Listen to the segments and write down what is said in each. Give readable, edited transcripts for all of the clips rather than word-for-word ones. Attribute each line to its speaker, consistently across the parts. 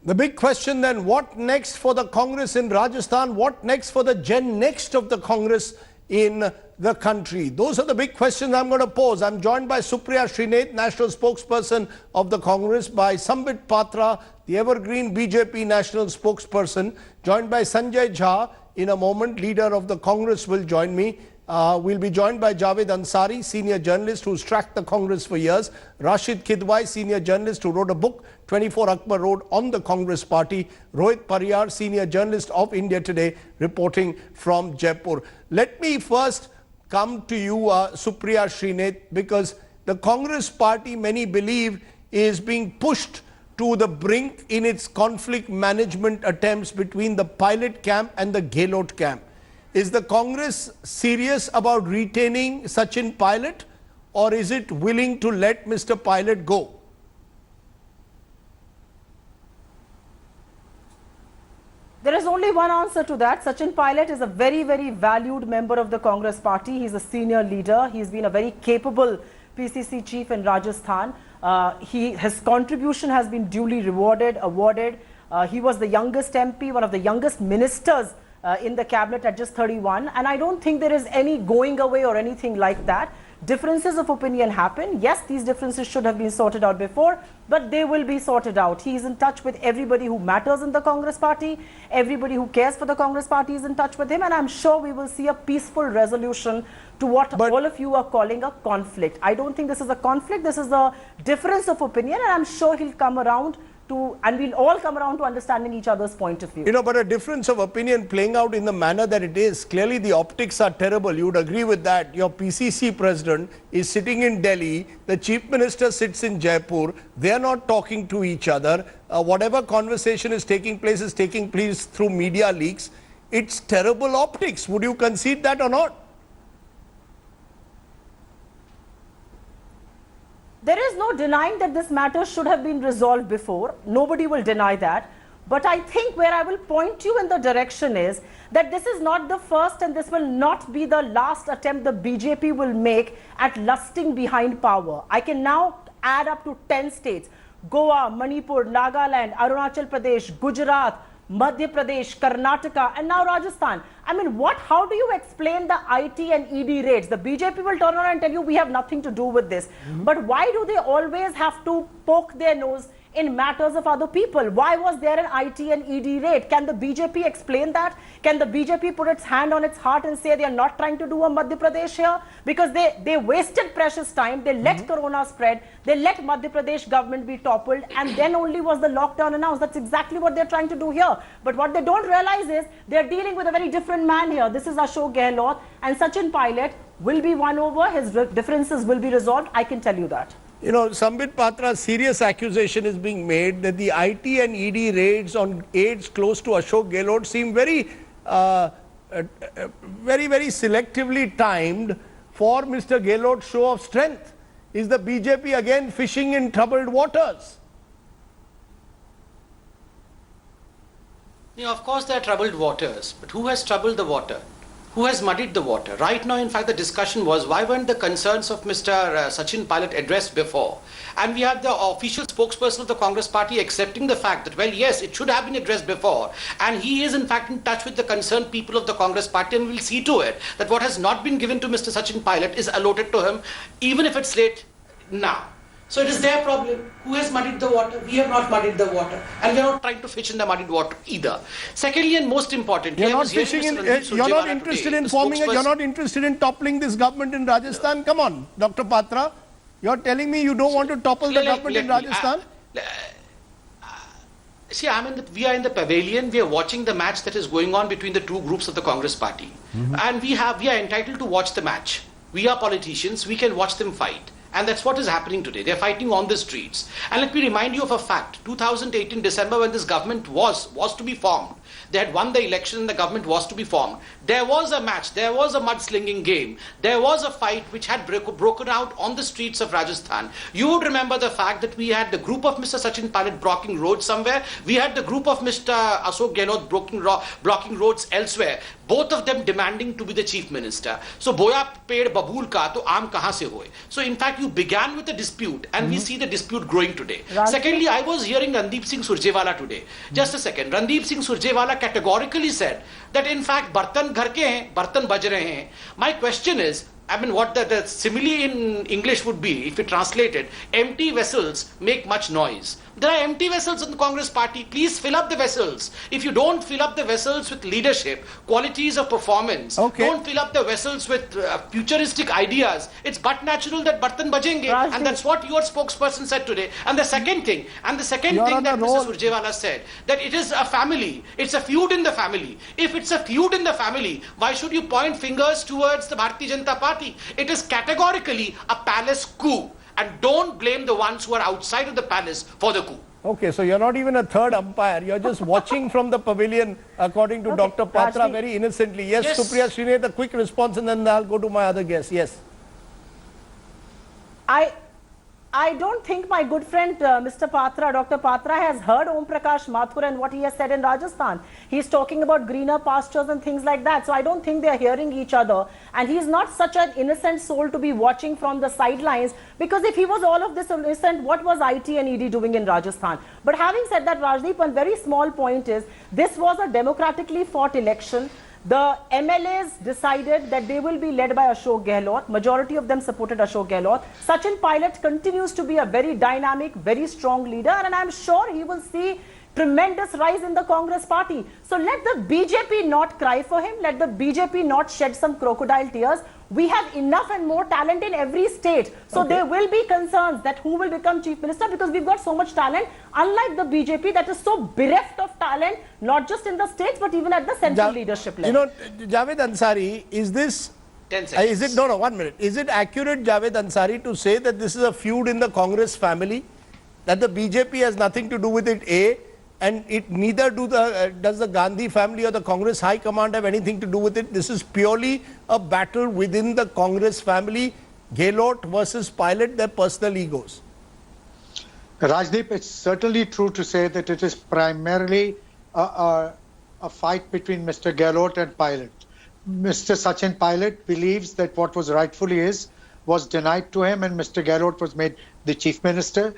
Speaker 1: The big question then, what next for the Congress in Rajasthan? What next for the Gen Next of the Congress in the country? Those are the big questions I'm going to pose. I'm joined by Supriya Srinath, National Spokesperson of the Congress, by Sambit Patra, the evergreen BJP National Spokesperson, joined by Sanjay Jha. In a moment, leader of the Congress will join me. We'll be joined by Javed Ansari, senior journalist who's tracked the Congress for years, Rashid Kidwai, senior journalist who wrote a book, 24 Akbar Road, on the Congress party, Rohit Pariyar, senior journalist of India Today, reporting from Jaipur. Let me first come to you, Supriya Srinath, because the Congress party, many believe, is being pushed to the brink in its conflict management attempts between the Pilot camp and the Gehlot camp. Is the Congress serious about retaining Sachin Pilot, or is it willing to let Mr. Pilot go?
Speaker 2: There is only one answer to that. Sachin Pilot is a very, very valued member of the Congress party. He's a senior leader. He's been a very capable PCC chief in Rajasthan. His contribution has been duly awarded. He was the youngest MP, one of the youngest ministers in the cabinet at just 31, and I don't think there is any going away or anything like that. Differences of opinion happen. Yes, these differences should have been sorted out before, but they will be sorted out. He is in touch with everybody who matters in the Congress party. Everybody who cares for the Congress party is in touch with him, and I'm sure we will see a peaceful resolution to what all of you are calling a conflict. I don't think this is a conflict. This is a difference of opinion, and I'm sure he'll come around and we'll all come around to understanding each other's point of view.
Speaker 1: You know, but a difference of opinion playing out in the manner that it is, clearly the optics are terrible. You would agree with that. Your PCC president is sitting in Delhi, the chief minister sits in Jaipur, they are not talking to each other. Whatever conversation is taking place through media leaks. It's terrible optics. Would you concede that or not?
Speaker 2: There is no denying that this matter should have been resolved before. Nobody will deny that. But I think where I will point you in the direction is that this is not the first and this will not be the last attempt the BJP will make at lusting behind power. I can now add up to 10 states. Goa, Manipur, Nagaland, Arunachal Pradesh, Gujarat, Madhya Pradesh, Karnataka, and now Rajasthan. I mean, how do you explain the IT and ED raids? The BJP will turn around and tell you we have nothing to do with this. But why do they always have to poke their nose in matters of other people? Why was there an IT and ED raid? Can the BJP explain that? Can the BJP put its hand on its heart and say they are not trying to do a Madhya Pradesh here? Because they wasted precious time, they let Corona spread, they let Madhya Pradesh government be toppled, and then only was the lockdown announced. That's exactly what they're trying to do here. But what they don't realize is they're dealing with a very different man here. This is Ashok Gehlot, and Sachin Pilot will be won over. His differences will be resolved. I can tell you that.
Speaker 1: You know, Sambit Patra's serious accusation is being made that the IT and ED raids on aides close to Ashok Gehlot seem very, very selectively timed for Mr. Gehlot's show of strength. Is the BJP again fishing in troubled waters?
Speaker 3: Yeah, of course there are troubled waters, but who has troubled the water? Who has muddied the water? Right now, in fact, the discussion was, why weren't the concerns of Mr. Sachin Pilot addressed before? And we have the official spokesperson of the Congress party accepting the fact that, well, yes, it should have been addressed before. And he is, in fact, in touch with the concerned people of the Congress party, and will see to it that what has not been given to Mr. Sachin Pilot is allotted to him, even if it's late now. So it is their problem. Who has muddied the water? We have not muddied the water. And we are not trying to fish in the muddied water either. Secondly, and most importantly,
Speaker 1: you're not fishing in, you're not interested in forming, you're not interested in toppling this government in Rajasthan? Come on, Dr. Patra. You're telling me you don't want to topple the government in Rajasthan?
Speaker 3: See, we are in the pavilion. We are watching the match that is going on between the two groups of the Congress party. And we are entitled to watch the match. We are politicians. We can watch them fight. And that's what is happening today. They're fighting on the streets. And let me remind you of a fact. 2018 December, when this government was to be formed, they had won the election and the government was to be formed. There was a match, there was a mudslinging game, there was a fight which had broken out on the streets of Rajasthan. You would remember the fact that we had the group of Mr. Sachin Pilot blocking roads somewhere, we had the group of Mr. Ashok Gehlot blocking roads elsewhere. both of them demanding to be the chief minister. So boya ped babool ka to aam kahan se hoye. So in fact you began with a dispute and we see the dispute growing today. Secondly, I was hearing Randeep Singh Surjewala today. Just a second. Randeep Singh Surjewala categorically said that in fact bartan ghar ke hain, bartan baj rahe hain. My question is, I mean, what the simile in English would be, if we translate it, empty vessels make much noise. There are empty vessels in the Congress party. Please fill up the vessels. If you don't fill up the vessels with leadership, qualities of performance, don't fill up the vessels with futuristic ideas, it's but natural that bartan bajenge. And that's what your spokesperson said today. And the second thing, that Mr. Surjewala said, that it is a family. It's a feud in the family. If it's a feud in the family, why should you point fingers towards the Bharatiya Janata Party? It is categorically a palace coup. And don't blame the ones who are outside of the palace for the coup.
Speaker 1: Okay, so you're not even a third umpire. You're just watching from the pavilion, according to Dr. Patra, very innocently. Yes, Supriya Srinath, a quick response and then I'll go to my other guest. Yes.
Speaker 2: I don't think my good friend Mr. Patra, Dr. Patra has heard Om Prakash Mathur and what he has said in Rajasthan. He's talking about greener pastures and things like that. So I don't think they are hearing each other. And he's not such an innocent soul to be watching from the sidelines, because if he was all of this innocent, what was IT and ED doing in Rajasthan? But having said that, Rajdeep, one very small point is, this was a democratically fought election. The MLAs decided that they will be led by Ashok Gehlot. Majority of them supported Ashok Gehlot. Sachin Pilot continues to be a very dynamic, very strong leader, and I'm sure he will see tremendous rise in the Congress party. So let the BJP not cry for him. Let the BJP not shed some crocodile tears. We have enough and more talent in every state. So there will be concerns that who will become chief minister, because we've got so much talent, unlike the BJP that is so bereft of talent, not just in the states, but even at the central leadership level.
Speaker 1: You know, Javed Ansari, is this...
Speaker 3: 10 seconds.
Speaker 1: Is it, no, 1 minute. Is it accurate, Javed Ansari, to say that this is a feud in the Congress family? That the BJP has nothing to do with it, A, and it neither does the Gandhi family or the Congress High Command have anything to do with it? This is purely a battle within the Congress family, Gehlot versus Pilot, their personal egos.
Speaker 4: Rajdeep, it's certainly true to say that it is primarily a fight between Mr. Gehlot and Pilot. Mr. Sachin Pilot believes that what was rightfully his was denied to him, and Mr. Gehlot was made the chief minister.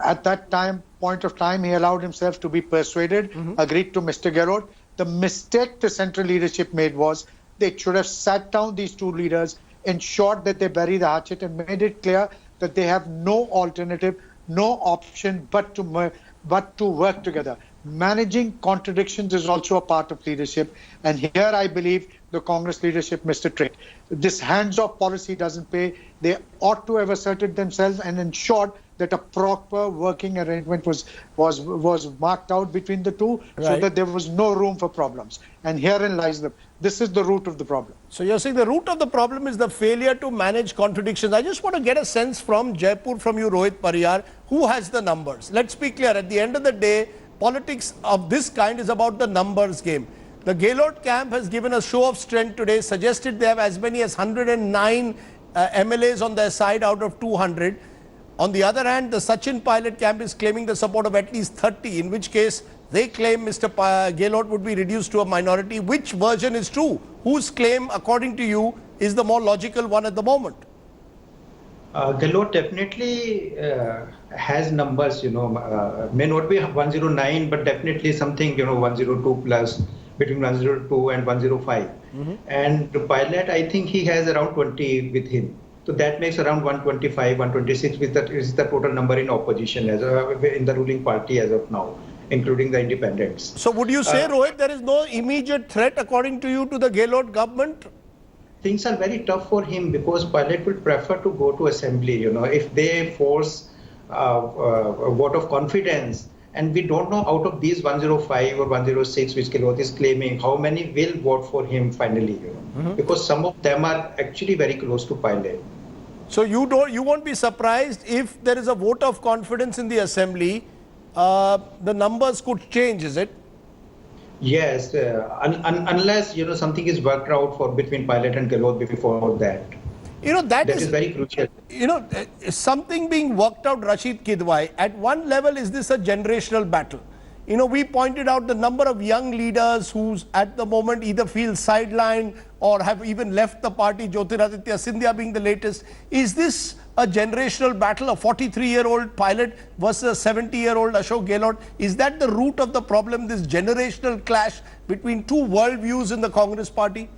Speaker 4: At that point of time, he allowed himself to be persuaded, agreed to Mr. Gehlot. The mistake the central leadership made was they should have sat down these two leaders, ensured that they bury the hatchet, and made it clear that they have no alternative, no option but to work together. Managing contradictions is also a part of leadership, and here I believe the Congress leadership missed a trick. This hands-off policy doesn't pay. They ought to have asserted themselves and ensured that a proper working arrangement was marked out between the two, so that there was no room for problems. And herein lies this is the root of the problem.
Speaker 1: So you're saying the root of the problem is the failure to manage contradictions. I just want to get a sense from Jaipur, from you, Rohit Pariyar, who has the numbers? Let's be clear, at the end of the day, politics of this kind is about the numbers game. The Gehlot camp has given a show of strength today, suggested they have as many as 109 MLAs on their side out of 200. On the other hand, the Sachin Pilot camp is claiming the support of at least 30, in which case they claim Mr. Gehlot would be reduced to a minority. Which version is true? Whose claim, according to you, is the more logical one at the moment?
Speaker 5: Gehlot definitely has numbers, may not be 109, but definitely something, 102 plus, between 102 and 105. And the Pilot, I think he has around 20 with him. So that makes around 125, 126, which is the total number in opposition in the ruling party as of now, including the independents.
Speaker 1: So would you say, Rohit, there is no immediate threat, according to you, to the Gehlot government?
Speaker 5: Things are very tough for him because Pilot would prefer to go to assembly. If they force a vote of confidence, and we don't know out of these 105 or 106 which Gehlot is claiming, how many will vote for him finally, because some of them are actually very close to Pilot.
Speaker 1: So you won't be surprised if there is a vote of confidence in the assembly, the numbers could change, is it?
Speaker 5: Yes, unless something is worked out for between Pilot and Gehlot before that. That is very crucial.
Speaker 1: Something being worked out, Rashid Kidwai. At one level, is this a generational battle? You know, we pointed out the number of young leaders who at the moment either feel sidelined or have even left the party, Jyotiraditya Scindia being the latest. Is this a generational battle, a 43-year-old pilot versus a 70-year-old Ashok Gehlot? Is that the root of the problem, this generational clash between two worldviews in the Congress party?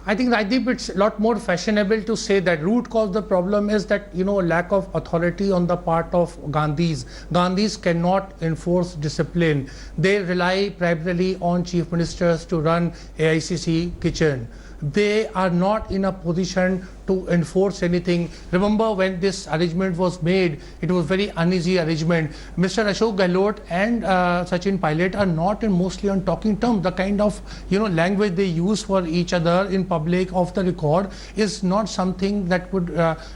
Speaker 6: I think, Rajdeep, it's a lot more fashionable to say that root cause of the problem is that, you know, lack of authority on the part of Gandhis. Gandhis cannot enforce discipline. They rely primarily on chief ministers to run AICC kitchen. They are not in a position to enforce anything. Remember, when this arrangement was made, it was very uneasy arrangement. Mr. Ashok Gehlot and Sachin Pilot are not mostly on talking terms. The kind of, you know, language they use for each other in public, off the record, is not something that would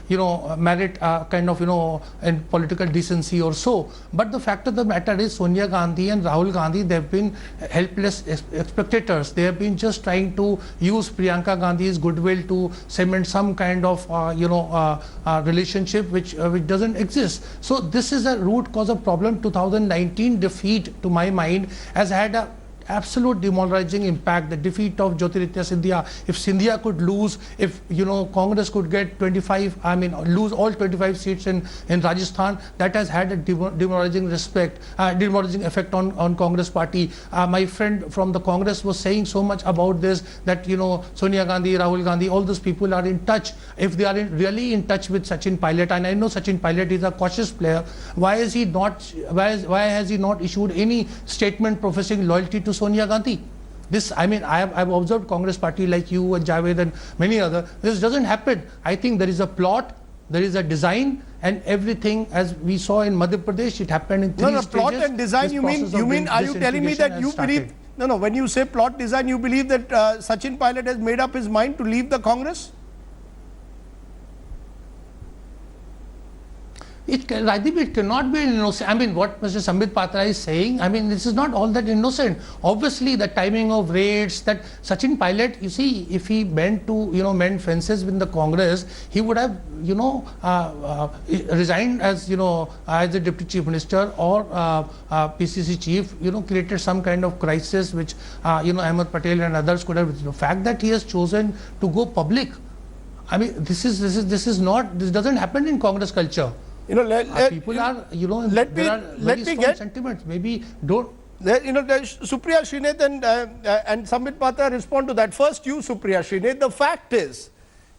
Speaker 6: you know, merit kind of, you know, in political decency or so. But the fact of the matter is, Sonia Gandhi and Rahul Gandhi, they have been helpless spectators. They have been just trying to use Priyanka Gandhi's goodwill to cement some kind of relationship which doesn't exist. So this is a root cause of problem. 2019 defeat, to my mind, has had a absolute demoralizing impact. The defeat of Jyotiraditya Scindia, if Scindia could lose, if, you know, Congress could get 25, I mean, lose all 25 seats in Rajasthan, that has had a demoralizing effect on Congress party. My friend from the Congress was saying so much about this, that, you know, Sonia Gandhi, Rahul Gandhi, all those people are in touch. If they are really in touch with Sachin Pilot, and I know Sachin Pilot is a cautious player, why has he not issued any statement professing loyalty to Sonia Gandhi? This, I mean, I've observed Congress party like you and Javed and many other. This doesn't happen. I think there is a plot, there is a design, and everything, as we saw in Madhya Pradesh, it happened in three stages.
Speaker 1: Plot and design, you mean, are you telling me that you believe, no, when you say plot design, you believe that Sachin Pilot has made up his mind to leave the Congress?
Speaker 6: It cannot be innocent. I mean, what Mr. Sambit Patra is saying, I mean, this is not all that innocent. Obviously, the timing of raids, that Sachin Pilot, you see, if he meant to, you know, mend fences with the Congress, he would have, you know, resigned as, you know, as the Deputy Chief Minister or PCC Chief, you know, created some kind of crisis which, you know, Ahmed Patel and others could have. The fact that he has chosen to go public, I mean, this doesn't happen in Congress culture.
Speaker 1: You know,
Speaker 6: people are, you know,
Speaker 1: let me get
Speaker 6: sentiments. Maybe don't.
Speaker 1: You know, Supriya Srinath and Sambit Patra respond to that. First, you, Supriya Srinath. The fact is,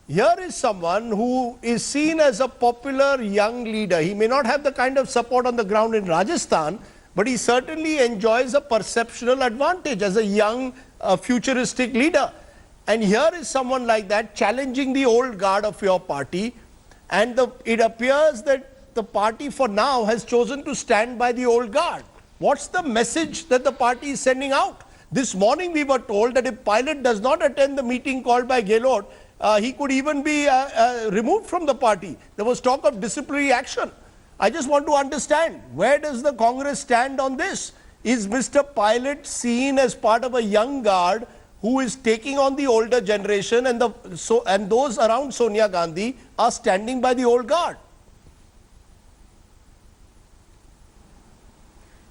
Speaker 1: here is someone who is seen as a popular young leader. He may not have the kind of support on the ground in Rajasthan, but he certainly enjoys a perceptual advantage as a young, futuristic leader. And here is someone like that challenging the old guard of your party. And it appears that the party for now has chosen to stand by the old guard. What's the message that the party is sending out? This morning we were told that if Pilot does not attend the meeting called by Gehlot, he could even be removed from the party. There was talk of disciplinary action. I just want to understand, where does the Congress stand on this? Is Mr. Pilot seen as part of a young guard who is taking on the older generation, and those around Sonia Gandhi are standing by the old guard?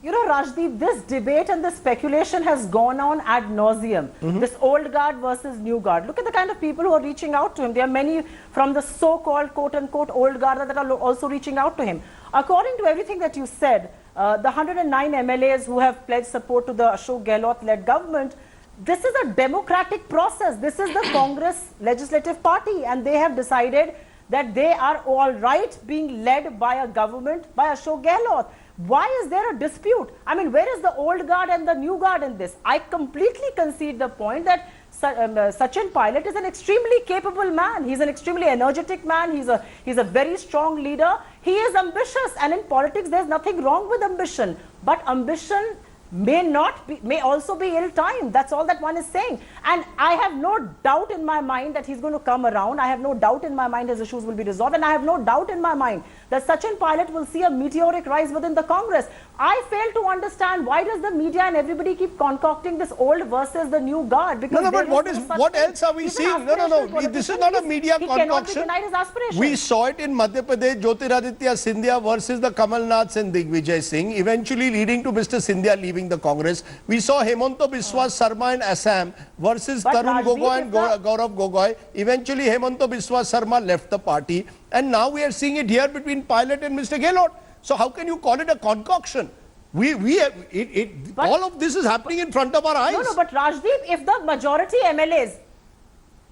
Speaker 2: You know, Rajdeep, this debate and this speculation has gone on ad nauseum. This old guard versus new guard. Look at the kind of people who are reaching out to him. There are many from the so-called quote-unquote old guard that are also reaching out to him. According to everything that you said, the 109 MLAs who have pledged support to the Ashok Gehlot-led government, this is a democratic process. This is the Congress Legislative Party, and they have decided that they are all right being led by a government, by Ashok Gehlot. Why is there a dispute? I mean, where is the old guard and the new guard in this? I completely concede the point that Sachin Pilot is an extremely capable man. He's an extremely energetic man. He's a very strong leader. He is ambitious, and in politics, there's nothing wrong with ambition. But ambition may also be ill-timed. That's all that one is saying. And I have no doubt in my mind that he's going to come around. I have no doubt in my mind his issues will be resolved. And I have no doubt in my mind that Sachin Pilot will see a meteoric rise within the Congress. I fail to understand why does the media and everybody keep concocting this old versus the new guard? Because
Speaker 1: No, but
Speaker 2: there is no such
Speaker 1: what
Speaker 2: thing.
Speaker 1: else are we
Speaker 2: He's an
Speaker 1: seeing? No.
Speaker 2: aspirational
Speaker 1: This is
Speaker 2: politician.
Speaker 1: not a media
Speaker 2: He cannot be
Speaker 1: concoction.
Speaker 2: denied his aspiration.
Speaker 1: We saw it in Madhya Pradesh, Jyotiraditya Scindia versus the Kamal Naths and Digvijay Singh, eventually leading to Mr. Scindia leaving the Congress. We saw Hemanta Biswa Sarma in Assam versus
Speaker 2: But
Speaker 1: Tarun
Speaker 2: Rajdeep,
Speaker 1: Gogoi and
Speaker 2: if the-
Speaker 1: Gaurav Gogoi. Eventually, Hemanta Biswa Sarma left the party. And now we are seeing it here between Pilot and Mr. Gehlot. So how can you call it a concoction?
Speaker 2: But-
Speaker 1: all of this is happening in front of our eyes.
Speaker 2: No, but Rajdeep, if the majority MLAs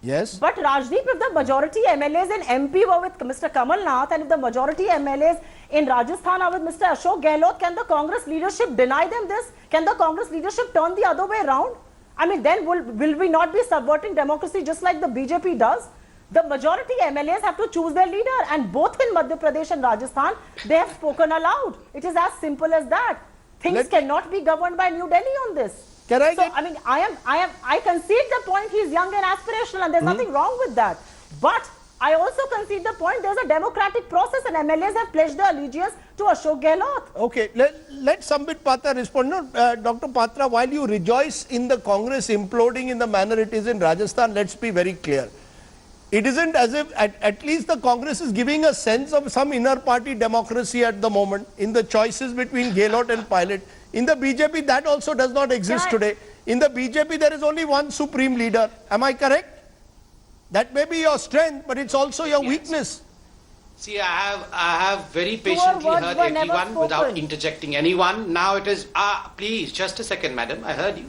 Speaker 1: Yes.
Speaker 2: But Rajdeep, if the majority MLAs in MP were with Mr. Kamal Nath and if the majority MLAs in Rajasthan are with Mr. Ashok Gehlot, can the Congress leadership deny them this? Can the Congress leadership turn the other way around? I mean, then will we not be subverting democracy just like the BJP does? The majority MLAs have to choose their leader, and both in Madhya Pradesh and Rajasthan, they have spoken aloud. It is as simple as that. Things cannot be governed by New Delhi on this.
Speaker 1: Can I
Speaker 2: So,
Speaker 1: get-
Speaker 2: I mean, I concede the point he's young and aspirational, and there's nothing wrong with that. But I also concede the point there's a democratic process, and MLAs have pledged their allegiance to Ashok Gehlot.
Speaker 1: Okay, let Sambit Patra respond. No, Dr. Patra, while you rejoice in the Congress imploding in the manner it is in Rajasthan, let's be very clear. It isn't as if at least the Congress is giving a sense of some inner party democracy at the moment in the choices between Gehlot and Pilot. In the BJP, that also does not exist
Speaker 2: Yeah.
Speaker 1: today. In the BJP, there is only one supreme leader. Am I correct? That may be your strength, but it's also your weakness.
Speaker 3: See, I have very patiently
Speaker 2: words
Speaker 3: heard
Speaker 2: were never
Speaker 3: everyone without
Speaker 2: spoken.
Speaker 3: interjecting anyone. Now it is, please, just a second, madam, I heard you.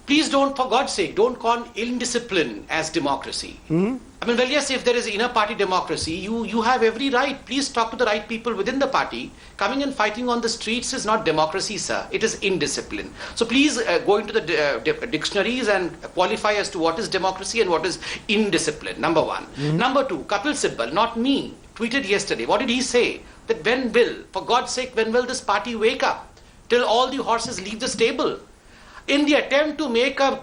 Speaker 3: Please don't, for God's sake, don't call indiscipline as democracy. I mean, well, yes, if there is inner party democracy, you have every right. Please talk to the right people within the party. Coming and fighting on the streets is not democracy, sir. It is indiscipline. So please go into the dictionaries and qualify as to what is democracy and what is indiscipline, number one. Number two, Kapil Sibal, not me, tweeted yesterday. What did he say? That when will, for God's sake, when will this party wake up? Till all the horses leave the stable. In the attempt to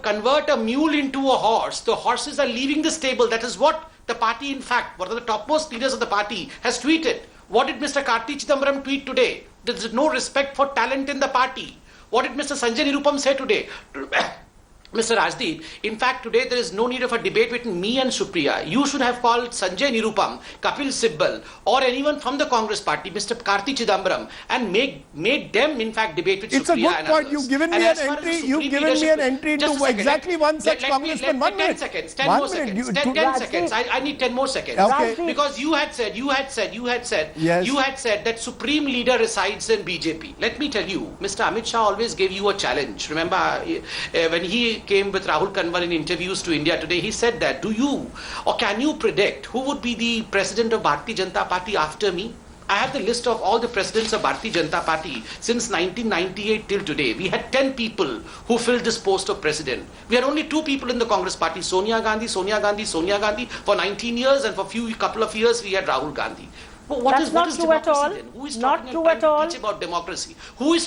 Speaker 3: convert a mule into a horse, the horses are leaving the stable. That is what the party, in fact, one of the topmost leaders of the party has tweeted. What did Mr. Karti Chidambaram tweet today? There is no respect for talent in the party. What did Mr. Sanjay Nirupam say today? Mr. Rajdeep, in fact, today there is no need of a debate between me and Supriya. You should have called Sanjay Nirupam, Kapil Sibal, or anyone from the Congress party, Mr. Karti Chidambaram, and made them, in fact, debate with
Speaker 1: It's a
Speaker 3: Supriya
Speaker 1: good
Speaker 3: and
Speaker 1: point.
Speaker 3: others.
Speaker 1: You've given
Speaker 3: And
Speaker 1: me an
Speaker 3: as far as the
Speaker 1: entry.
Speaker 3: Supreme
Speaker 1: You've given me
Speaker 3: leadership-
Speaker 1: an entry
Speaker 3: Just a
Speaker 1: into
Speaker 3: second.
Speaker 1: exactly one such
Speaker 3: Let me-
Speaker 1: congressman. 1
Speaker 3: 10
Speaker 1: minute.
Speaker 3: seconds. 10
Speaker 1: 1
Speaker 3: more
Speaker 1: minute.
Speaker 3: seconds.
Speaker 1: You-
Speaker 3: 10 seconds. I need 10 more seconds.
Speaker 1: Okay.
Speaker 2: Rajdeep.
Speaker 3: Because you had said
Speaker 1: Yes.
Speaker 3: that supreme leader resides in BJP. Let me tell you, Mr. Amit Shah always gave you a challenge. Remember when he came with Rahul Kanwar in interviews to India Today, he said that, do you or can you predict who would be the president of Bharatiya Janata Party after me? I have the list of all the presidents of Bharatiya Janata Party since 1998 till today. We had 10 people who filled this post of president. We had only 2 people in the Congress party, Sonia Gandhi for 19 years, and for couple of years we had Rahul Gandhi. But what
Speaker 2: That's
Speaker 3: is
Speaker 2: not
Speaker 3: what is
Speaker 2: true at
Speaker 3: democracy
Speaker 2: all.
Speaker 3: then? Who is
Speaker 2: Not
Speaker 3: talking
Speaker 2: true
Speaker 3: and
Speaker 2: at
Speaker 3: trying
Speaker 2: all.
Speaker 3: to teach about democracy? Who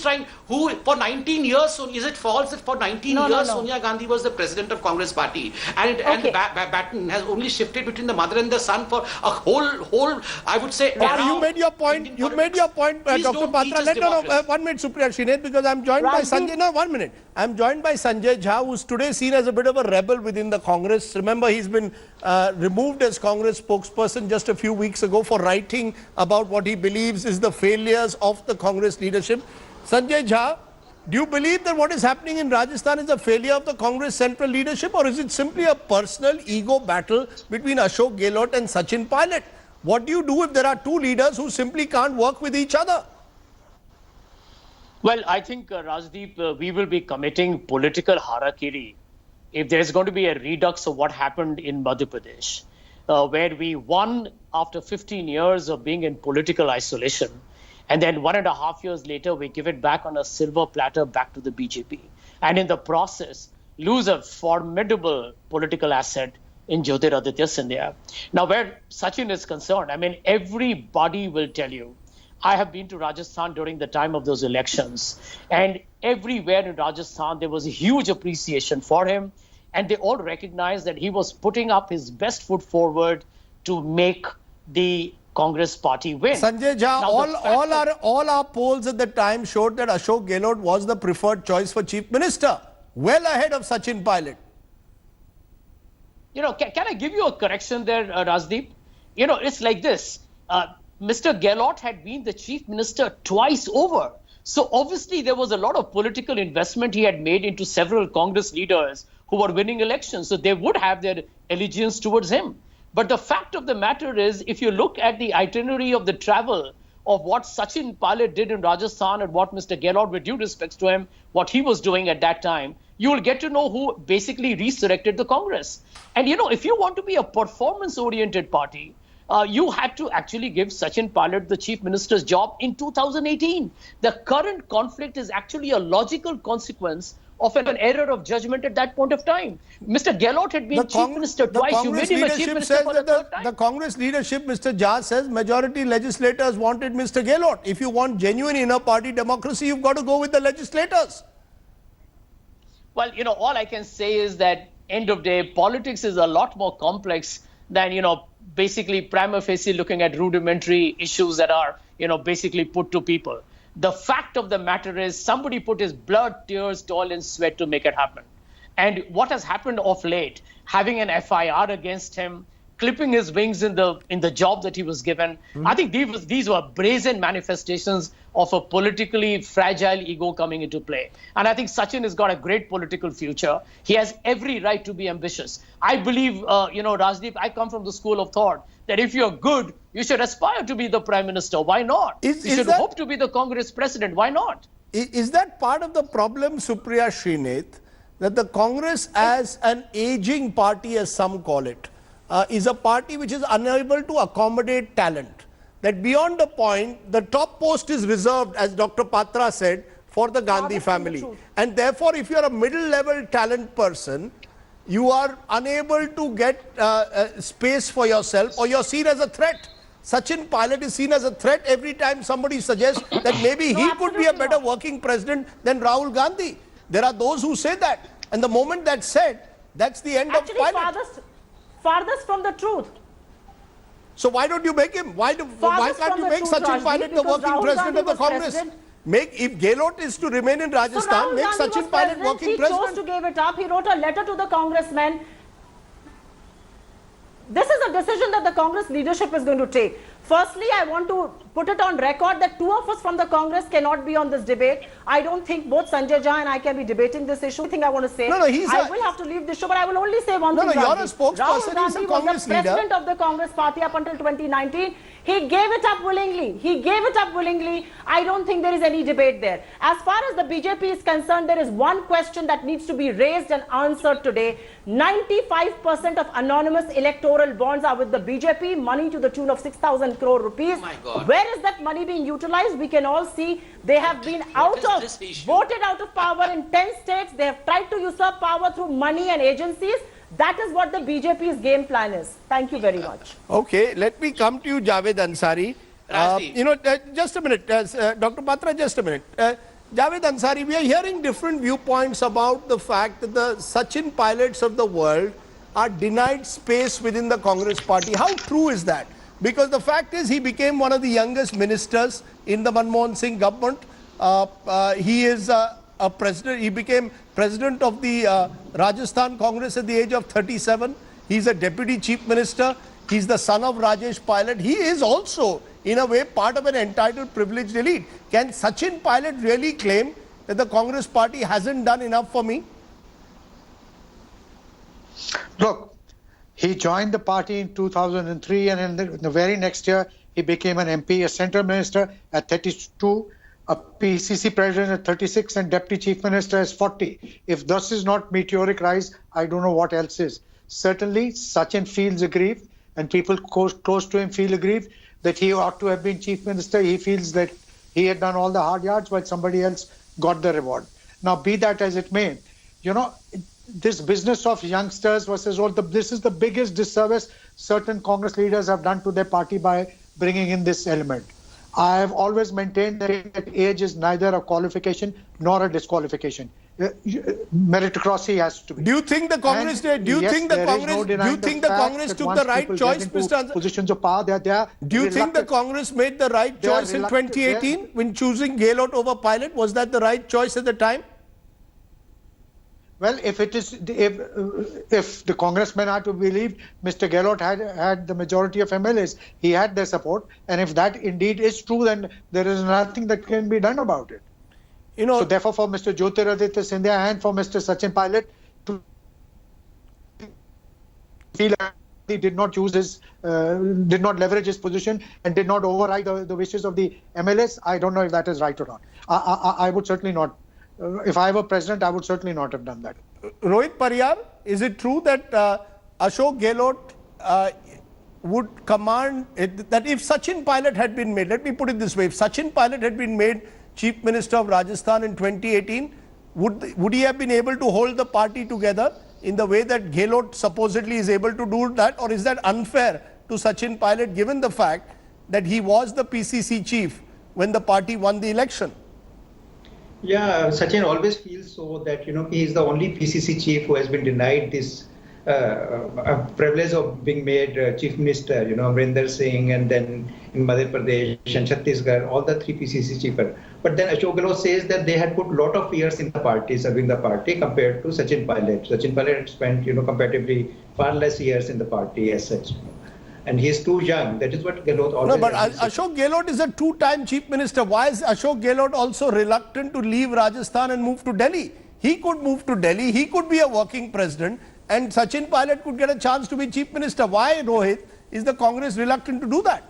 Speaker 3: for 19 years, so is it false that for 19
Speaker 2: No,
Speaker 3: years
Speaker 2: no.
Speaker 3: Sonia Gandhi was the president of Congress party, and the
Speaker 2: Okay.
Speaker 3: baton has only shifted between the mother and the son for a whole I would say.
Speaker 1: Okay,
Speaker 3: era
Speaker 1: you made your
Speaker 3: of
Speaker 1: point.
Speaker 3: Indian
Speaker 1: You
Speaker 3: politics.
Speaker 1: made your point,
Speaker 3: Please
Speaker 1: Dr.
Speaker 3: don't teach
Speaker 1: Patra.
Speaker 3: us democracy.
Speaker 1: 1 minute, Supriya Srinath, because I'm joined by
Speaker 2: Rajdeep.
Speaker 1: Sanjay. No, 1 minute. I'm joined by Sanjay Jha, who's today seen as a bit of a rebel within the Congress. Remember, he's been removed as Congress spokesperson just a few weeks ago for writing about what he believes is the failures of the Congress leadership. Sanjay Jha, do you believe that what is happening in Rajasthan is a failure of the Congress central leadership, or is it simply a personal ego battle between Ashok Gehlot and Sachin Pilot? What do you do if there are 2 leaders who simply can't work with each other?
Speaker 7: Well, I think, Rajdeep, we will be committing political harakiri if there's going to be a redux of what happened in Madhya Pradesh, where we won after 15 years of being in political isolation. And then 1.5 years later, we give it back on a silver platter back to the BJP. And in the process, lose a formidable political asset in Jyotiraditya Scindia. Now, where Sachin is concerned, I mean, everybody will tell you I have been to Rajasthan during the time of those elections, and everywhere in Rajasthan there was a huge appreciation for him, and they all recognized that he was putting up his best foot forward to make the Congress party win.
Speaker 1: Sanjay Jha,
Speaker 7: Now, the fact
Speaker 1: all our polls at the time showed that Ashok Gehlot was the preferred choice for Chief Minister, well ahead of Sachin Pilot.
Speaker 7: You know, can I give you a correction there, Rajdeep? You know, it's like this. Mr. Gehlot had been the chief minister twice over. So obviously there was a lot of political investment he had made into several Congress leaders who were winning elections. So they would have their allegiance towards him. But the fact of the matter is, if you look at the itinerary of the travel of what Sachin Pilot did in Rajasthan and what Mr. Gehlot, with due respects to him, what he was doing at that time, you will get to know who basically resurrected the Congress. And, you know, if you want to be a performance-oriented party, you had to actually give Sachin Pilot the chief minister's job in 2018. The current conflict is actually a logical consequence of an error of judgment at that point of time. Mr. Gehlot had been chief minister twice. You made him a chief minister for the third time.
Speaker 1: The Congress leadership, Mr. Jha, says majority legislators wanted Mr. Gehlot. If you want genuine inner party democracy, you've got to go with the legislators.
Speaker 7: Well, you know, all I can say is that end of day, politics is a lot more complex than, you know, basically prima facie looking at rudimentary issues that are, you know, basically put to people. The fact of the matter is somebody put his blood, tears, toil and sweat to make it happen. And what has happened of late, having an FIR against him, clipping his wings in the job that he was given, I think these were brazen manifestations of a politically fragile ego coming into play. And I think Sachin has got a great political future. He has every right to be ambitious. I believe, you know, Rajdeep, I come from the school of thought that if you're good, you should aspire to be the prime minister. Why not? You should hope to be the Congress president. Why not?
Speaker 1: Is that part of the problem, Supriya Srinath, that the Congress as an aging party, as some call it, is a party which is unable to accommodate talent? That beyond a point, the top post is reserved, as Dr. Patra said, for the Gandhi family. And therefore, if you're a middle-level talent person, you are unable to get space for yourself, or you're seen as a threat. Sachin Pilot is seen as a threat every time somebody suggests that maybe he could be a better working president than Rahul Gandhi. There are those who say that. And the moment that's said, that's the end of Pilot.
Speaker 2: Farthest from the truth.
Speaker 1: So why don't you make him? Why can't you make Sachin Pilot the working president of the Congress? If Gehlot is to remain in Rajasthan, make Sachin Pilot working president.
Speaker 2: He chose to give it up. He wrote a letter to the congressmen. This is a decision that the Congress leadership is going to take. Firstly, I want to put it on record that two of us from the Congress cannot be on this debate. I don't think both Sanjay Jha and I can be debating this issue. I think I want to say, I will have to leave this show, but I will only say one thing.
Speaker 1: You're a spokesperson.
Speaker 2: Rahul Gandhi was the president of the Congress party up until 2019. He gave it up willingly. He gave it up willingly. I don't think there is any debate there. As far as the BJP is concerned, there is one question that needs to be raised and answered today. 95% of anonymous electoral bonds are with the BJP, money to the tune of 6,000 crore rupees.
Speaker 3: Oh my God.
Speaker 2: Where is that money being utilized? We can all see they have been voted out of power in 10 states. They have tried to usurp power through money and agencies. That is what the BJP's game plan is. Thank you very much.
Speaker 1: Okay, let me come to you, Javed Ansari. Just a minute, Dr. Patra, just a minute. Javed Ansari, we are hearing different viewpoints about the fact that the Sachin Pilots of the world are denied space within the Congress party. How true is that? Because the fact is he became one of the youngest ministers in the Manmohan Singh government. He is a president. He became president of the Rajasthan Congress at the age of 37. He's a deputy chief minister. He's the son of Rajesh Pilot. He is also, in a way, part of an entitled privileged elite. Can Sachin Pilot really claim that the Congress party hasn't done enough for me?
Speaker 4: Look, he joined the party in 2003, and in the very next year, he became an MP, a central minister at 32, a PCC president at 36, and deputy chief minister as 40. If this is not meteoric rise, I don't know what else is. Certainly, Sachin feels aggrieved, and people close to him feel aggrieved that he ought to have been chief minister. He feels that he had done all the hard yards while somebody else got the reward. Now, be that as it may, you know, this business of youngsters versus old, this is the biggest disservice certain Congress leaders have done to their party by bringing in this element. I have always maintained that age is neither a qualification nor a disqualification. Meritocracy has to be.
Speaker 1: Do you think the Congress
Speaker 4: And
Speaker 1: do you
Speaker 4: yes,
Speaker 1: think the
Speaker 4: there is
Speaker 1: Congress
Speaker 4: no
Speaker 1: do you
Speaker 4: denying
Speaker 1: think the
Speaker 4: fact
Speaker 1: Congress
Speaker 4: that
Speaker 1: took
Speaker 4: once
Speaker 1: the right
Speaker 4: people
Speaker 1: choice,
Speaker 4: get into
Speaker 1: Mr. Ansari?
Speaker 4: positions of power, they are
Speaker 1: Do you think the
Speaker 4: reluctant.
Speaker 1: Congress made the right
Speaker 4: They are
Speaker 1: choice in
Speaker 4: reluctant.
Speaker 1: 2018 when choosing Gehlot over Pilot? Was that the right choice at the time?
Speaker 4: Well, if the congressmen are to believe, Mr. Gehlot had the majority of MLAs, he had their support, and if that indeed is true, then there is nothing that can be done about it.
Speaker 1: You know,
Speaker 4: So therefore, for Mr. Jyotiraditya Scindia and for Mr. Sachin Pilot to feel that he did not did not leverage his position and did not override the wishes of the MLAs, I don't know if that is right or not. I would certainly not. If I were president, I would certainly not have done that.
Speaker 1: Rohit Pariyar, is it true that Ashok Gehlot would command that if Sachin Pilot had been made, let me put it this way, if Sachin Pilot had been made Chief Minister of Rajasthan in 2018, would he have been able to hold the party together in the way that Gehlot supposedly is able to do that, or is that unfair to Sachin Pilot given the fact that he was the PCC chief when the party won the election?
Speaker 5: Yeah, Sachin always feels so that, he is the only PCC chief who has been denied this privilege of being made chief minister, Amrinder Singh, and then in Madhya Pradesh and Chhattisgarh, all the three PCC chiefs. But then Ashok Gehlot says that they had put a lot of years in the party, serving the party compared to Sachin Pilot. Sachin Pilot had spent, comparatively far less years in the party as such. And he is too young. That is what Gehlot always.
Speaker 1: No, but Ashok Gehlot is a two-time chief minister. Why is Ashok Gehlot also reluctant to leave Rajasthan and move to Delhi? He could move to Delhi. He could be a working president, and Sachin Pilot could get a chance to be chief minister. Why, Rohit, is the Congress reluctant to do that?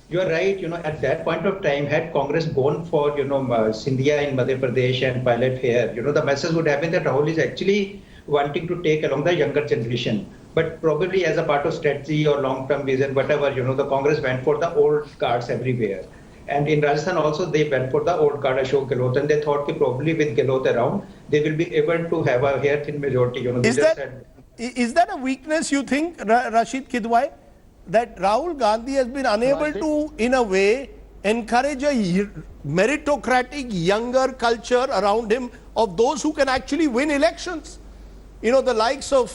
Speaker 5: You are right. At that point of time, had Congress gone for, Scindia in Madhya Pradesh and Pilot here, the message would have been that Rahul is actually wanting to take along the younger generation. But probably as a part of strategy or long-term vision, whatever, the Congress went for the old guards everywhere. And in Rajasthan also, they went for the old guard, Ashok Gehlot, and they thought that probably with Gehlot around, they will be able to have a hair-thin majority.
Speaker 1: Is that a weakness, you think, Rashid Kidwai, that Rahul Gandhi has been unable to, in a way, encourage a meritocratic, younger culture around him of those who can actually win elections? The likes of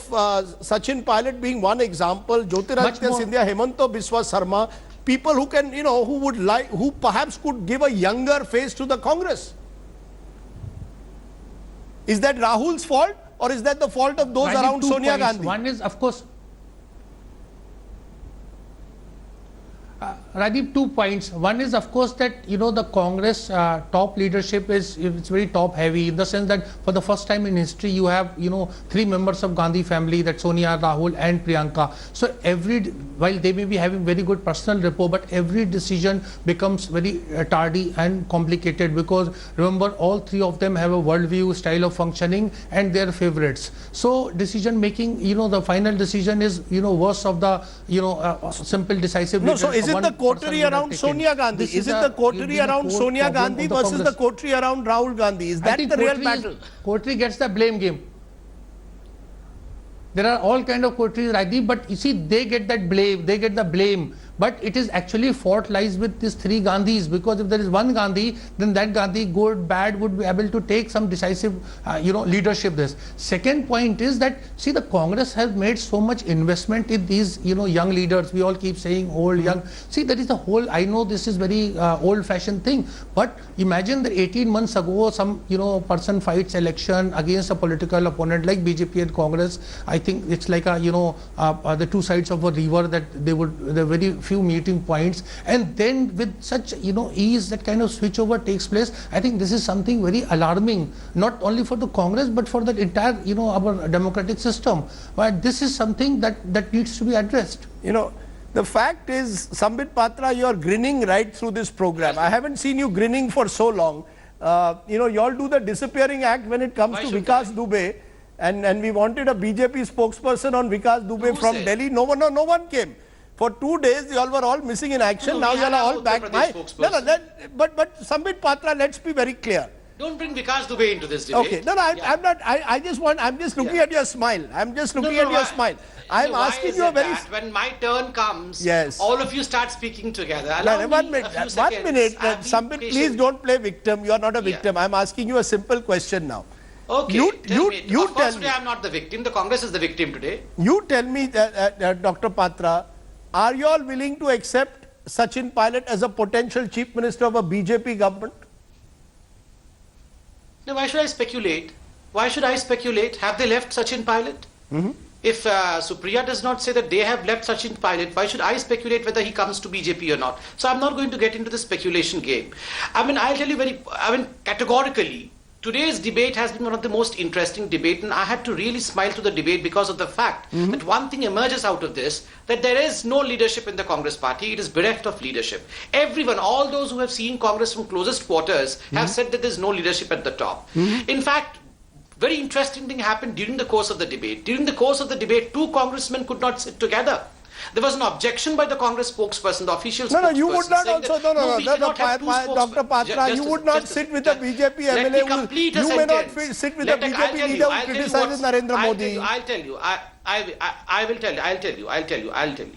Speaker 1: Sachin Pilot being one example, Jyotiraditya Scindia, Hemanta Biswa Sarma, people who can, who perhaps could give a younger face to the Congress. Is that Rahul's fault, or is that the fault of those around Sonia Gandhi?
Speaker 6: One is, of course, Rajiv, 2 points. One is, of course, that the Congress top leadership it's very top heavy, in the sense that for the first time in history you have 3 members of Gandhi family, that Sonia, Rahul and Priyanka. So while they may be having very good personal rapport, but every decision becomes very tardy and complicated, because remember, all 3 of them have a worldview, style of functioning, and their favorites. So decision making, the final decision is worse of the simple decisive.
Speaker 1: No, so is it the coterie around Sonia Gandhi? Is it the coterie around Sonia Gandhi versus the coterie around Rahul Gandhi? Is that the real battle?
Speaker 6: Coterie gets the blame game. There are all kind of coteries, Rajiv, but you see, they get the blame. But it is actually fault lies with these 3 Gandhis, because if there is one Gandhi, then that Gandhi, good, bad, would be able to take some decisive, leadership. This second point is that, see, the Congress has made so much investment in these, young leaders. We all keep saying old, young. See, that is the whole. I know this is very old-fashioned thing, but imagine that 18 months ago, some person fights election against a political opponent like BJP and Congress. I think it's like the 2 sides of a river, that the very few meeting points, and then with such ease that kind of switchover takes place. I think this is something very alarming, not only for the Congress but for the entire our democratic system. But this is something that needs to be addressed.
Speaker 1: The fact is, Sambit Patra, you are grinning right through this program. I haven't seen you grinning for so long. You all do the disappearing act when it comes to Vikas Dubey, and we wanted a BJP spokesperson on Vikas Dubey from Delhi. No one came. For 2 days, you all were all missing in action. Now you all are all back. But Sambit Patra, let's be very clear.
Speaker 3: Don't bring Vikas Dubey into this debate.
Speaker 1: Okay, no, I'm not. I'm just looking
Speaker 3: Yeah.
Speaker 1: at your smile. I'm just looking
Speaker 3: No,
Speaker 1: at your
Speaker 3: why-
Speaker 1: smile. I'm
Speaker 3: why
Speaker 1: asking
Speaker 3: is
Speaker 1: you a
Speaker 3: it
Speaker 1: very.
Speaker 3: that when my turn comes,
Speaker 1: Yes.
Speaker 3: all of you start speaking together.
Speaker 1: No,
Speaker 3: Allow
Speaker 1: no, one
Speaker 3: me
Speaker 1: minute.
Speaker 3: a few
Speaker 1: 1
Speaker 3: seconds.
Speaker 1: minute.
Speaker 3: I'm being
Speaker 1: Somebody,
Speaker 3: patient.
Speaker 1: please don't play victim. You are not a
Speaker 3: Yeah.
Speaker 1: victim. I'm asking you a simple question now.
Speaker 3: Okay,
Speaker 1: You
Speaker 3: tell me.
Speaker 1: tell
Speaker 3: Of course,
Speaker 1: me.
Speaker 3: today I'm not the victim. The Congress is the victim today.
Speaker 1: You tell me, Dr. Patra, are you all willing to accept Sachin Pilot as a potential chief minister of a BJP government?
Speaker 3: Now, why should I speculate? Why should I speculate? Have they left Sachin Pilot? If Supriya does not say that they have left Sachin Pilot, why should I speculate whether he comes to BJP or not? So I'm not going to get into the speculation game. I'll tell you categorically, today's debate has been one of the most interesting debates, and I had to really smile to the debate because of the fact that one thing emerges out of this, that there is no leadership in the Congress party. It is bereft of leadership. Everyone, all those who have seen Congress from closest quarters have said that there's no leadership at the top. In fact, very interesting thing happened during the course of the debate. During the course of the debate, two congressmen could not sit together. There was an objection by the Congress spokesperson, the official
Speaker 1: No,
Speaker 3: spokesperson.
Speaker 1: no, you would not
Speaker 3: saying
Speaker 1: also,
Speaker 3: that,
Speaker 1: no,
Speaker 3: we cannot have two
Speaker 1: Dr. Patra, you would not sit with a BJP
Speaker 3: Let me
Speaker 1: MLA
Speaker 3: complete a
Speaker 1: you may not
Speaker 3: sentence.
Speaker 1: sit with a BJP leader who criticizes Narendra Modi.
Speaker 3: I'll tell you. I'll tell you.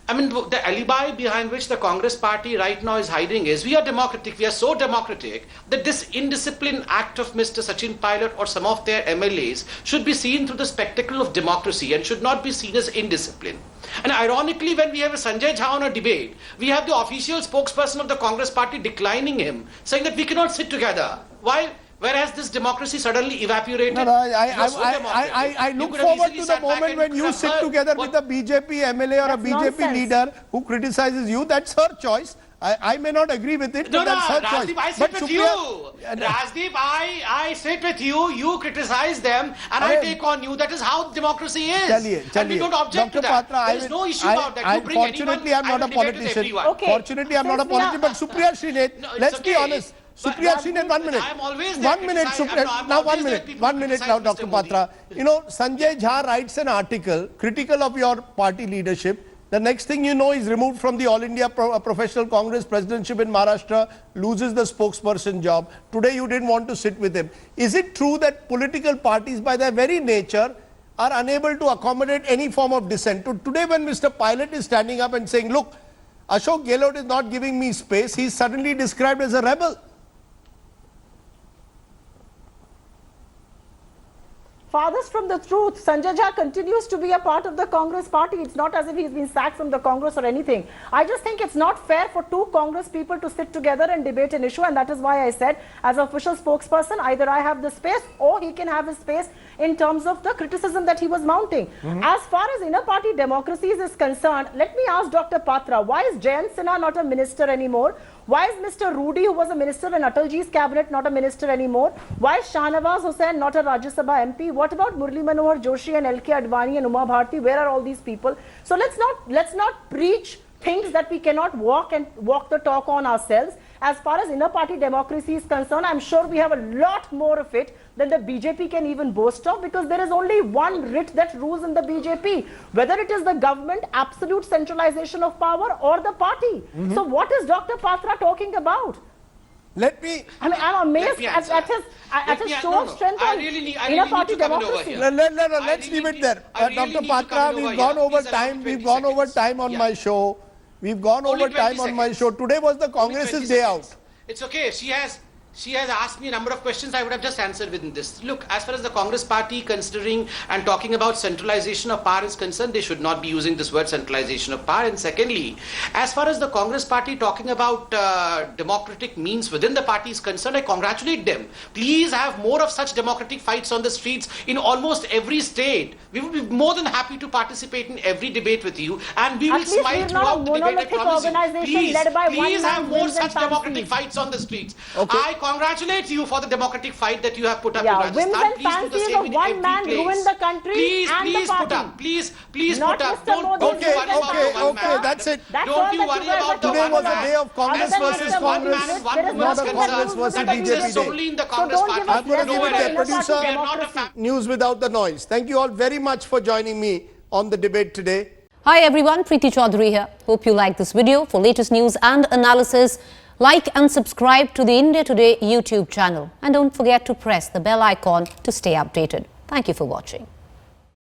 Speaker 3: The alibi behind which the Congress party right now is hiding is we are democratic. We are so democratic that this indisciplined act of Mr. Sachin Pilot or some of their MLAs should be seen through the spectacle of democracy and should not be seen as indiscipline. And ironically, when we have a Sanjay Jha on a debate, we have the official spokesperson of the Congress party declining him, saying that we cannot sit together. Why? Whereas this democracy suddenly evaporated.
Speaker 1: No, I look forward to the moment when you sit together with a BJP MLA or a
Speaker 2: That's
Speaker 1: BJP
Speaker 2: nonsense.
Speaker 1: leader who criticizes you. That's her choice. I may not agree with it, but that's her choice.
Speaker 3: Rajdeep, I sit
Speaker 1: But
Speaker 3: with
Speaker 1: Supriya-
Speaker 3: you. Rajdeep, I sit with you. You criticize them, and I
Speaker 1: Arey,
Speaker 3: take on you. That is how democracy is.
Speaker 1: Chaliye.
Speaker 3: And we don't object
Speaker 1: Dr.
Speaker 3: to that.
Speaker 1: Patra,
Speaker 3: There is no issue about that. You bring
Speaker 1: Fortunately,
Speaker 3: anyone,
Speaker 1: I'm not
Speaker 3: I
Speaker 1: a
Speaker 3: will debate with
Speaker 1: politician.
Speaker 3: everyone.
Speaker 2: Okay.
Speaker 1: Fortunately, I'm not a
Speaker 2: Since we are-
Speaker 1: politician. But Supriya Srinath,
Speaker 3: No, it's
Speaker 1: let's be
Speaker 3: okay.
Speaker 1: honest.
Speaker 3: But
Speaker 1: Supriya
Speaker 3: Rajdeep,
Speaker 1: Srinath, 1 minute.
Speaker 3: I am always there
Speaker 1: 1 minute,
Speaker 3: criticizing-
Speaker 1: Supriya.
Speaker 3: I'm
Speaker 1: Now,
Speaker 3: always
Speaker 1: 1
Speaker 3: there
Speaker 1: minute.
Speaker 3: people
Speaker 1: 1 minute now,
Speaker 3: criticize
Speaker 1: Dr.
Speaker 3: Mr. Modi.
Speaker 1: Patra. You know, Sanjay Jha writes an article critical of your party leadership. The next thing you know, he's removed from the All India Professional Congress presidentship in Maharashtra, loses the spokesperson job. Today, you didn't want to sit with him. Is it true that political parties, by their very nature, are unable to accommodate any form of dissent? Today, when Mr. Pilot is standing up and saying, look, Ashok Gehlot is not giving me space, he's suddenly described as a rebel.
Speaker 2: Farthest from the truth, Sanjay Jha continues to be a part of the Congress party. It's not as if he's been sacked from the Congress or anything. I just think it's not fair for two Congress people to sit together and debate an issue, and that is why I said, as official spokesperson, either I have the space or he can have his space in terms of the criticism that he was mounting. As far as inner party democracies is concerned, let me ask Dr. Patra, why is Jayant Sinha not a minister anymore? Why is Mr. Rudy, who was a minister in Atalji's cabinet, not a minister anymore? Why is Shahnawaz Hussain not a Rajya Sabha MP? What about Murli Manohar Joshi and LK Advani and Uma Bharti? Where are all these people? So let's not preach things that we cannot walk the talk on ourselves. As far as inner party democracy is concerned, I'm sure we have a lot more of it than the BJP can even boast of, because there is only one writ that rules in the BJP, whether it is the government, absolute centralization of power, or the party. So what is Dr. Patra talking about?
Speaker 1: Let me...
Speaker 2: I'm amazed
Speaker 3: me
Speaker 2: at
Speaker 3: answer.
Speaker 2: his show of strength
Speaker 3: I
Speaker 2: on
Speaker 3: really need
Speaker 2: inner party
Speaker 3: to come in over
Speaker 2: democracy.
Speaker 3: here.
Speaker 1: Let's leave it there.
Speaker 3: I really
Speaker 1: Dr.
Speaker 3: need to
Speaker 1: Patra,
Speaker 3: come in
Speaker 1: we've
Speaker 3: over
Speaker 1: gone
Speaker 3: here.
Speaker 1: over
Speaker 3: Please allow
Speaker 1: time.
Speaker 3: me
Speaker 1: We've
Speaker 3: 20
Speaker 1: gone over
Speaker 3: seconds.
Speaker 1: time on
Speaker 3: Yeah.
Speaker 1: my show. We've gone
Speaker 3: Only
Speaker 1: over time
Speaker 3: 20
Speaker 1: on my
Speaker 3: seconds.
Speaker 1: show. Today was the
Speaker 3: Only
Speaker 1: Congress's
Speaker 3: 20
Speaker 1: day
Speaker 3: seconds.
Speaker 1: out.
Speaker 3: It's okay. She has asked me a number of questions. I would have just answered within this. Look, as far as the Congress party considering and talking about centralization of power is concerned, they should not be using this word centralization of power. And secondly, as far as the Congress party talking about democratic means within the party is concerned, I congratulate them. Please have more of such democratic fights on the streets in almost every state. We would be more than happy to participate in every debate with you, and we will
Speaker 2: At least
Speaker 3: smile
Speaker 2: we're not
Speaker 3: throughout
Speaker 2: a
Speaker 3: the debate. I
Speaker 2: monolithic
Speaker 3: promise you.
Speaker 2: organization led by one
Speaker 3: Please
Speaker 2: man
Speaker 3: have more
Speaker 2: wins and
Speaker 3: such democratic
Speaker 2: fancies.
Speaker 3: fights on the streets.
Speaker 1: Okay.
Speaker 3: I congratulate you for the democratic fight that you have put up
Speaker 2: Yeah,
Speaker 3: in Rajasthan.
Speaker 2: whims and
Speaker 3: Please do the
Speaker 2: fancies
Speaker 3: same
Speaker 2: of
Speaker 3: in
Speaker 2: one
Speaker 3: every
Speaker 2: man
Speaker 3: place.
Speaker 2: ruin the country
Speaker 3: Please,
Speaker 2: and the
Speaker 3: please put
Speaker 2: party.
Speaker 3: up. Please
Speaker 2: Not
Speaker 3: put up.
Speaker 2: Mr.
Speaker 3: Don't
Speaker 2: Modi's
Speaker 3: you worry
Speaker 2: whims and
Speaker 3: about the one
Speaker 1: okay,
Speaker 3: man.
Speaker 1: that's it.
Speaker 2: That's
Speaker 3: Don't
Speaker 2: all
Speaker 3: you
Speaker 2: that
Speaker 3: worry
Speaker 2: you guys
Speaker 3: about
Speaker 2: are
Speaker 3: the
Speaker 1: Today
Speaker 3: one
Speaker 1: was a
Speaker 3: man.
Speaker 1: day of Congress
Speaker 2: Other than
Speaker 1: versus
Speaker 2: Mr.
Speaker 3: One
Speaker 1: Congress.
Speaker 3: man and one
Speaker 2: There is
Speaker 3: woman's
Speaker 1: not a
Speaker 2: nothing
Speaker 1: Congress
Speaker 2: that rules
Speaker 1: versus
Speaker 2: in the
Speaker 1: BJP
Speaker 3: exists
Speaker 1: day.
Speaker 3: only in the
Speaker 2: So
Speaker 3: Congress
Speaker 2: don't
Speaker 3: party.
Speaker 2: give us
Speaker 1: I'm going to
Speaker 2: less
Speaker 1: leave it
Speaker 2: about
Speaker 1: there.
Speaker 2: inner party
Speaker 1: Producer,
Speaker 3: we are not a
Speaker 2: democracy.
Speaker 1: News without the noise. Thank you all very much for joining me on the debate today.
Speaker 8: Hi everyone, Preeti Chaudhary here. Hope you like this video. For latest news and analysis, Like and subscribe to the India Today YouTube channel. And don't forget to press the bell icon to stay updated. Thank you for watching.